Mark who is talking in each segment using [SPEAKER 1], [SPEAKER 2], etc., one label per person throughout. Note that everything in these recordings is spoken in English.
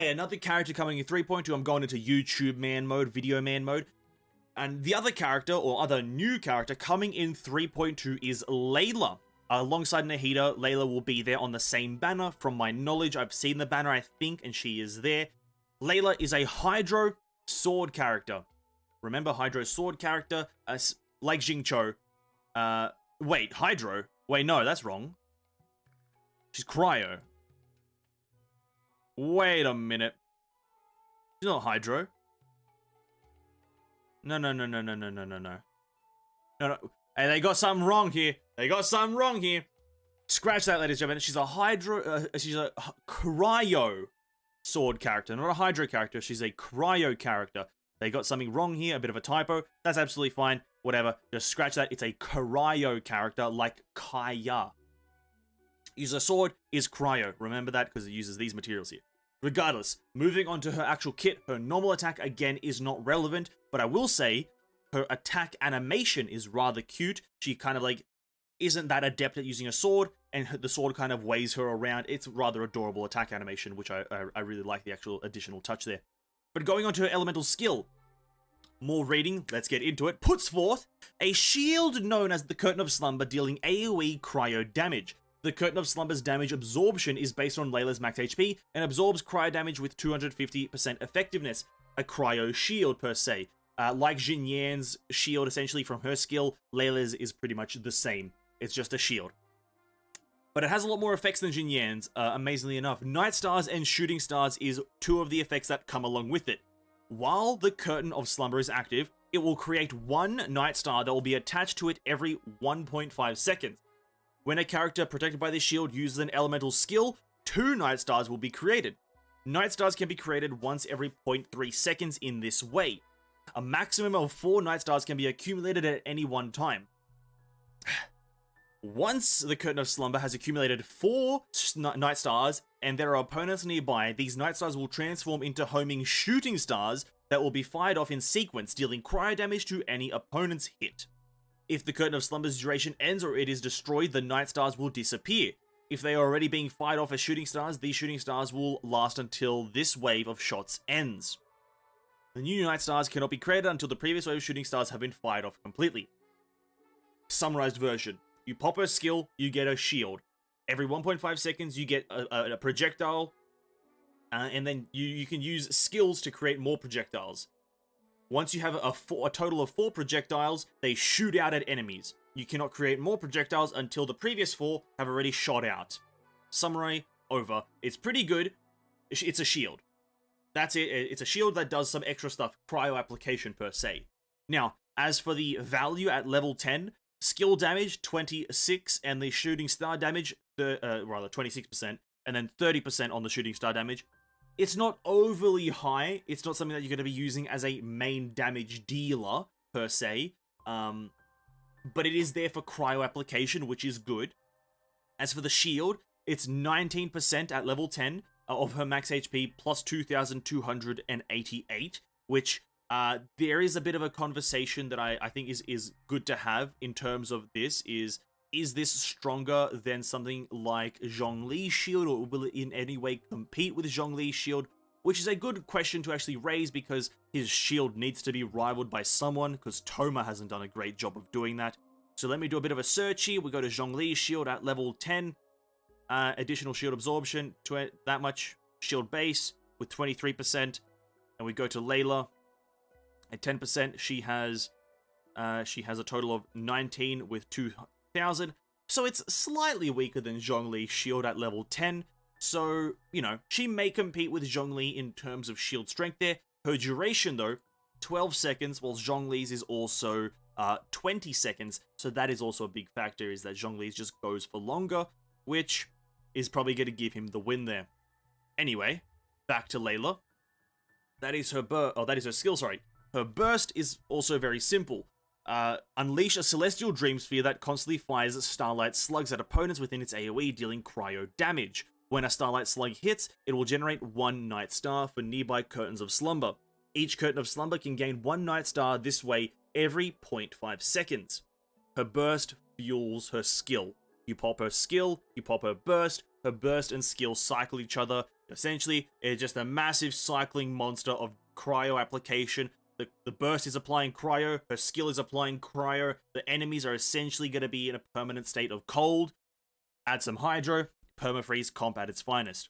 [SPEAKER 1] Hey, another character coming in 3.2, I'm going into YouTube man mode, video man mode. And the other character, or other new character, coming in 3.2 is Layla. Alongside Nahida, Layla will be there on the same banner. From my knowledge, I've seen the banner, I think, and she is there. Layla is a Hydro sword character. Remember, Hydro sword character, like Xingqiu. Wait, Hydro? Wait, no, that's wrong. She's Cryo. Wait a minute. She's not Hydro. No. No. Hey, they got something wrong here. Scratch that, ladies and gentlemen. She's a Hydro, she's a Cryo sword character, not a Hydro character. She's a Cryo character. They got something wrong here, a bit of a typo. That's absolutely fine. Whatever. Just scratch that. It's a Cryo character, like Kaya. Use a sword is Cryo. Remember that, because it uses these materials here. Regardless, moving on to her actual kit, her normal attack, again, is not relevant, but I will say her attack animation is rather cute. She kind of, like, isn't that adept at using a sword, and the sword kind of weighs her around. It's rather adorable attack animation, which I really like the actual additional touch there. But going on to her elemental skill, more reading, let's get into it, puts forth a shield known as the Curtain of Slumber, dealing AoE cryo damage. The Curtain of Slumber's damage absorption is based on Layla's max HP and absorbs cryo damage with 250% effectiveness. A cryo shield, per se. Like Jin Yan's shield, essentially, from her skill, Layla's is pretty much the same. It's just a shield. But it has a lot more effects than Jin Yan's, amazingly enough. Night Stars and Shooting Stars is two of the effects that come along with it. While the Curtain of Slumber is active, it will create one Night Star that will be attached to it every 1.5 seconds. When a character protected by this shield uses an elemental skill, 2 Night Stars will be created. Night Stars can be created once every 0.3 seconds in this way. A maximum of 4 Night Stars can be accumulated at any one time. Once the Curtain of Slumber has accumulated 4 Night Stars, and there are opponents nearby, these Night Stars will transform into homing Shooting Stars that will be fired off in sequence, dealing cryo damage to any opponent's hit. If the Curtain of Slumber's duration ends or it is destroyed, the Night Stars will disappear. If they are already being fired off as Shooting Stars, these Shooting Stars will last until this wave of shots ends. The new Night Stars cannot be created until the previous wave of Shooting Stars have been fired off completely. Summarized version. You pop a skill, you get a shield. Every 1.5 seconds, you get a projectile, and then you can use skills to create more projectiles. Once you have a total of 4 projectiles, they shoot out at enemies. You cannot create more projectiles until the previous 4 have already shot out. Summary, over. It's pretty good. It's a shield. That's it. It's a shield that does some extra stuff. Cryo application, per se. Now, as for the value at level 10, skill damage, 26, and the shooting star damage, rather 26%, and then 30% on the shooting star damage. It's not overly high. It's not something that you're going to be using as a main damage dealer, per se. But it is there for cryo application, which is good. As for the shield, it's 19% at level 10 of her max HP, plus 2,288, which there is a bit of a conversation that I think is good to have in terms of this. Is this stronger than something like Zhongli's shield, or will it in any way compete with Zhongli's shield? Which is a good question to actually raise, because his shield needs to be rivaled by someone, because Toma hasn't done a great job of doing that. So let me do a bit of a search here. We go to Zhongli's shield at level 10. Additional shield absorption, that much. Shield base with 23%. And we go to Layla at 10%. She has a total of 19 with 2,000. So it's slightly weaker than Zhongli's shield at level 10. So, you know, she may compete with Zhongli in terms of shield strength there. Her duration, though, 12 seconds, while Zhongli's is also 20 seconds. So that is also a big factor, is that Zhongli's just goes for longer, which is probably going to give him the win there. Anyway, back to Layla. That is her skill, sorry. Her burst is also very simple. Unleash a celestial dream sphere that constantly fires starlight slugs at opponents within its AoE, dealing cryo damage. When a starlight slug hits, it will generate 1 Night Star for nearby Curtains of Slumber. Each Curtain of Slumber can gain 1 Night Star this way every 0.5 seconds. Her burst fuels her skill. You pop her skill, you pop her burst and skill cycle each other, Essentially, it's just a massive cycling monster of cryo application. The burst is applying cryo, her skill is applying cryo, the enemies are essentially going to be in a permanent state of cold. Add some hydro, permafreeze comp at its finest.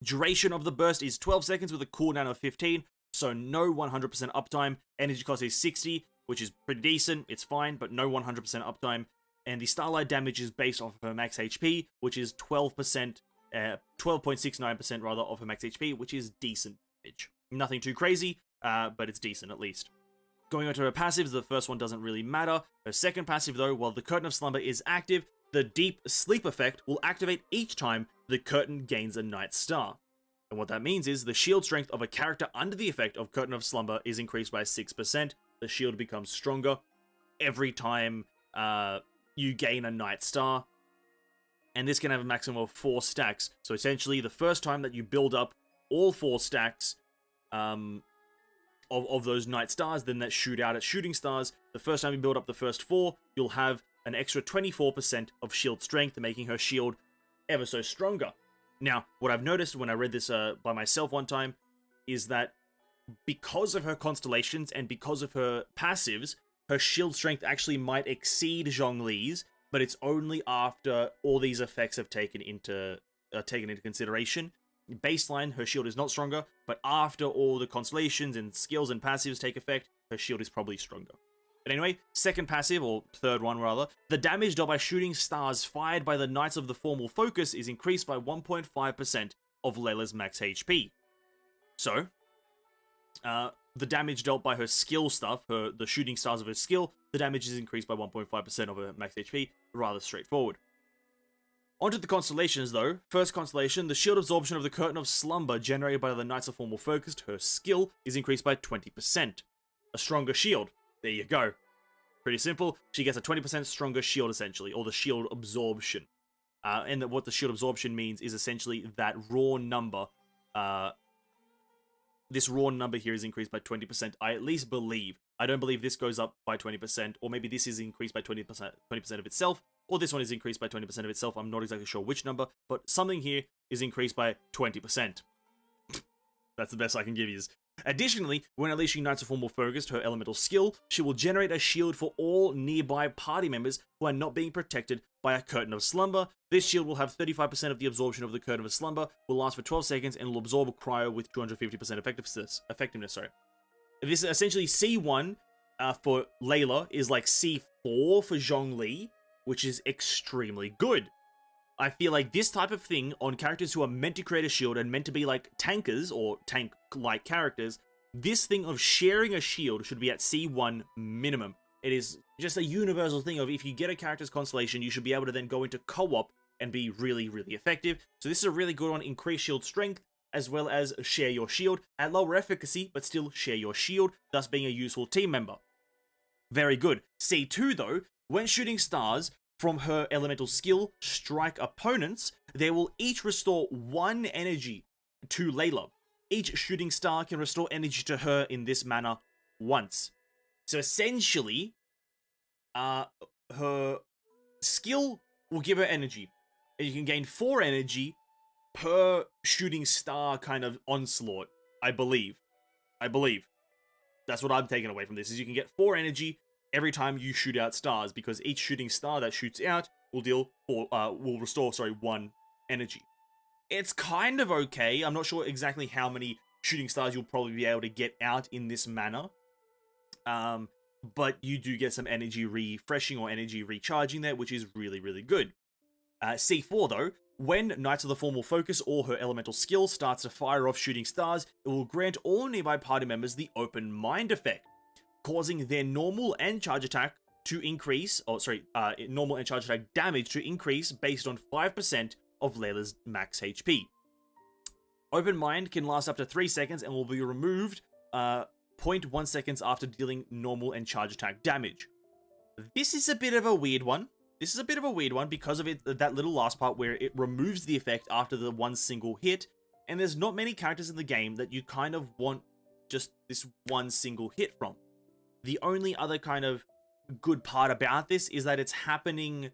[SPEAKER 1] Duration of the burst is 12 seconds with a cooldown of 15, so no 100% uptime. Energy cost is 60, which is pretty decent, it's fine, but no 100% uptime. And the starlight damage is based off of her max HP, which is 12.69% rather of her max HP, which is decent damage. Nothing too crazy, but it's decent at least. Going on to her passives, the first one doesn't really matter. Her second passive though, while the Curtain of Slumber is active, the Deep Sleep effect will activate each time the curtain gains a Night Star. And what that means is the shield strength of a character under the effect of Curtain of Slumber is increased by 6%. The shield becomes stronger every time you gain a Night Star. And this can have a maximum of 4 stacks. So essentially, the first time that you build up all 4 stacks of those Night Stars, then that shoot out at Shooting Stars, the first time you build up the first 4, you'll have an extra 24% of shield strength, making her shield ever so stronger. Now, what I've noticed when I read this by myself one time is that because of her constellations and because of her passives, her shield strength actually might exceed Zhongli's, but it's only after all these effects have taken into consideration. Baseline, her shield is not stronger, but after all the constellations and skills and passives take effect, her shield is probably stronger. But anyway, second passive, or third one rather, the damage dealt by shooting stars fired by the Knights of the Formal Focus is increased by 1.5% of Layla's max HP. So, the damage dealt by her skill stuff, the shooting stars of her skill, the damage is increased by 1.5% of her max HP, rather straightforward. Onto the constellations though. First constellation, the shield absorption of the Curtain of Slumber generated by the Knights of Formal Focus, her skill is increased by 20%. A stronger shield. There you go. Pretty simple. She gets a 20% stronger shield essentially, or the shield absorption. And what the shield absorption means is essentially that raw number. This raw number here is increased by 20%, I at least believe. I don't believe this goes up by 20%, or maybe this is increased by 20% of itself, or this one is increased by 20% of itself. I'm not exactly sure which number, but something here is increased by 20%. That's the best I can give you. Additionally, when unleashing Knights of Formal Focus, her elemental skill, she will generate a shield for all nearby party members who are not being protected by a Curtain of Slumber. This shield will have 35% of the absorption of the Curtain of Slumber, will last for 12 seconds, and will absorb a cryo with 250% effectiveness. This is essentially C1 for Layla is like C4 for Zhongli, which is extremely good. I feel like this type of thing on characters who are meant to create a shield and meant to be like tankers or tank-like characters, this thing of sharing a shield should be at C1 minimum. It is just a universal thing of if you get a character's constellation, you should be able to then go into co-op and be really, really effective. So this is a really good one, increase shield strength, as well as share your shield at lower efficacy, but still share your shield, thus being a useful team member. Very good. C2 though, when shooting stars from her elemental skill strike opponents, they will each restore 1 energy to Layla. Each shooting star can restore energy to her in this manner once. So essentially, her skill will give her energy. And you can gain 4 energy per shooting star kind of onslaught, I believe. That's what I'm taking away from this, is you can get 4 energy every time you shoot out stars, because each shooting star that shoots out will restore 1 energy. It's kind of okay. I'm not sure exactly how many shooting stars you'll probably be able to get out in this manner. But you do get some energy refreshing or energy recharging there, which is really, really good. C4 though, when Knights of the Formal Focus or her elemental skill starts to fire off shooting stars, it will grant all nearby party members the Open Mind effect, causing their normal and charge attack to increase, normal and charge attack damage to increase based on 5% of Layla's max HP. Open Mind can last up to 3 seconds and will be removed 0.1 seconds after dealing normal and charge attack damage. This is a bit of a weird one. Because of that little last part where it removes the effect after the one single hit, and there's not many characters in the game that you kind of want just this one single hit from. The only other kind of good part about this is that it's happening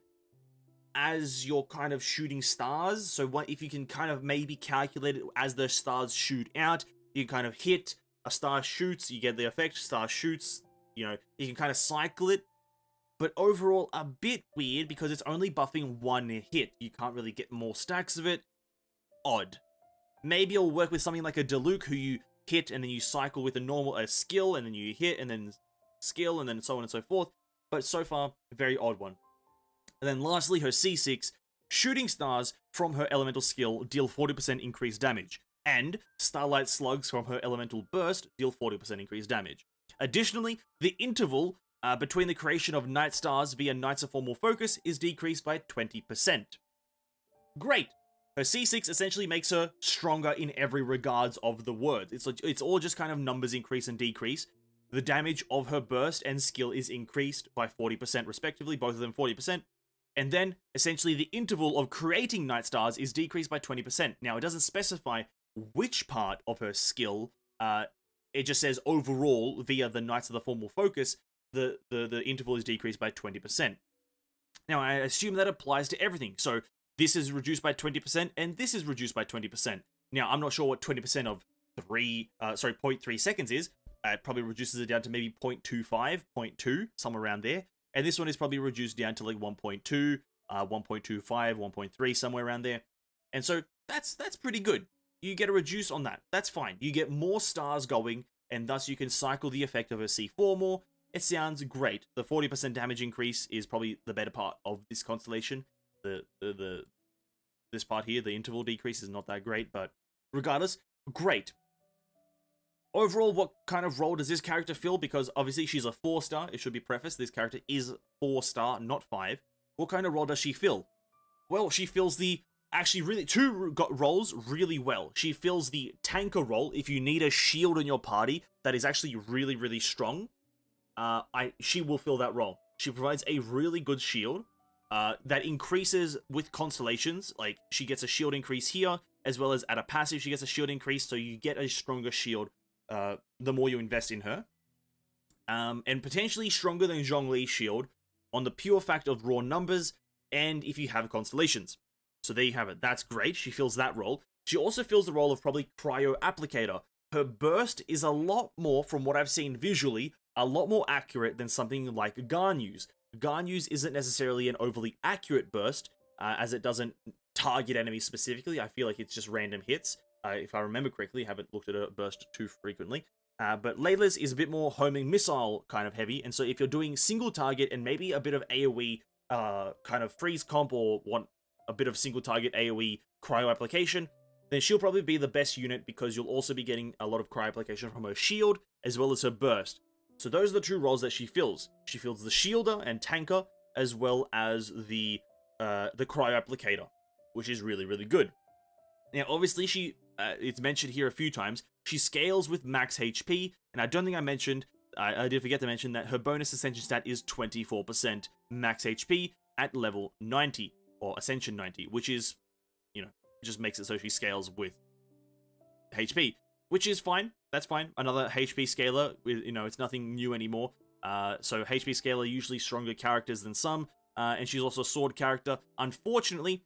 [SPEAKER 1] as you're kind of shooting stars. So what if you can kind of maybe calculate it as the stars shoot out, you kind of hit, a star shoots, you get the effect, star shoots, you know, you can kind of cycle it. But overall, a bit weird because it's only buffing one hit. You can't really get more stacks of it. Odd. Maybe it'll work with something like a Diluc who you hit and then you cycle with a normal skill and then you hit and then skill and then so on and so forth. But so far, very odd one. And then lastly, her C6, shooting stars from her elemental skill deal 40% increased damage. And starlight slugs from her elemental burst deal 40% increased damage. Additionally, the interval between the creation of night stars via Knights of Formal Focus is decreased by 20%. Great! Her C6 essentially makes her stronger in every regards of the word. It's all just kind of numbers increase and decrease. The damage of her burst and skill is increased by 40% respectively, both of them 40%. And then, essentially, the interval of creating night stars is decreased by 20%. Now, it doesn't specify which part of her skill. It just says overall, via the Knights of the Formal Focus, the interval is decreased by 20%. Now, I assume that applies to everything. So, this is reduced by 20%, and this is reduced by 20%. Now, I'm not sure what 20% of 0.3 seconds is. It probably reduces it down to maybe 0.25, 0.2, somewhere around there. And this one is probably reduced down to like 1.2, 1.25, 1.3, somewhere around there. And so that's pretty good. You get a reduce on that. That's fine. You get more stars going, and thus you can cycle the effect of a C4 more. It sounds great. The 40% damage increase is probably the better part of this constellation. This part here, the interval decrease, is not that great, but regardless, great. Overall, what kind of role does this character fill? Because obviously she's a 4-star. It should be prefaced. This character is 4-star, not 5. What kind of role does she fill? Well, she fills the actually really two roles really well. She fills the tanker role if you need a shield in your party that is actually really, really strong. She will fill that role. She provides a really good shield that increases with constellations. Like, she gets a shield increase here, as well as at a passive she gets a shield increase, so you get a stronger shield the more you invest in her. And potentially stronger than Zhongli's shield on the pure fact of raw numbers, and if you have constellations. So there you have it. That's great. She fills that role. She also fills the role of probably Cryo Applicator. Her burst is a lot more, from what I've seen visually, a lot more accurate than something like Ganyu's. Ganyu's isn't necessarily an overly accurate burst, as it doesn't target enemies specifically. I feel like it's just random hits. If I remember correctly, I haven't looked at a burst too frequently. But Layla's is a bit more homing missile kind of heavy, and so if you're doing single target and maybe a bit of AoE kind of freeze comp, or want a bit of single target AoE cryo application, then she'll probably be the best unit, because you'll also be getting a lot of cryo application from her shield as well as her burst. So those are the two roles that she fills. She fills the shielder and tanker, as well as the cryo applicator, which is really, really good. Now, obviously, it's mentioned here a few times, she scales with max HP, and I don't think I mentioned, I did forget to mention that her bonus ascension stat is 24% max HP at level 90, or ascension 90, which is, you know, just makes it so she scales with HP, which is fine. That's fine. Another HP scaler, you know, it's nothing new anymore. So HP scaler usually stronger characters than some, and she's also a sword character. Unfortunately,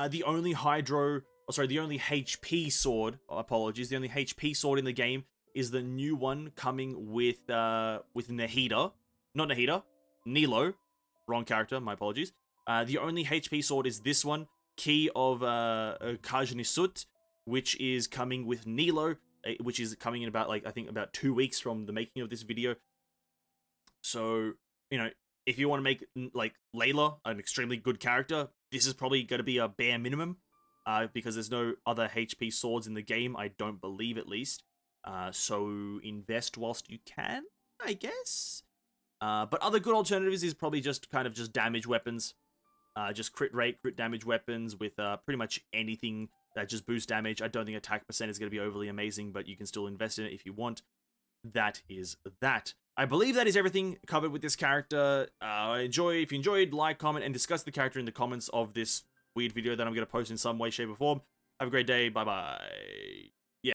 [SPEAKER 1] the only HP sword, apologies, the only HP sword in the game is the new one coming with Nahida. Not Nahida, Nilo. Wrong character, my apologies. The only HP sword is this one, Key of Kajnisut, which is coming with Nilo, which is coming in about, like, I think about 2 weeks from the making of this video. So, you know, if you want to make, like, Layla an extremely good character, this is probably going to be a bare minimum. Because there's no other HP swords in the game, I don't believe, at least. So invest whilst you can, I guess. But other good alternatives is probably just kind of just damage weapons. Just crit rate, crit damage weapons with pretty much anything that just boosts damage. I don't think attack percent is going to be overly amazing, but you can still invest in it if you want. That is that. I believe that is everything covered with this character. If you enjoyed, like, comment, and discuss the character in the comments of this weird video that I'm going to post in some way, shape, or form. Have a great day. Bye-bye.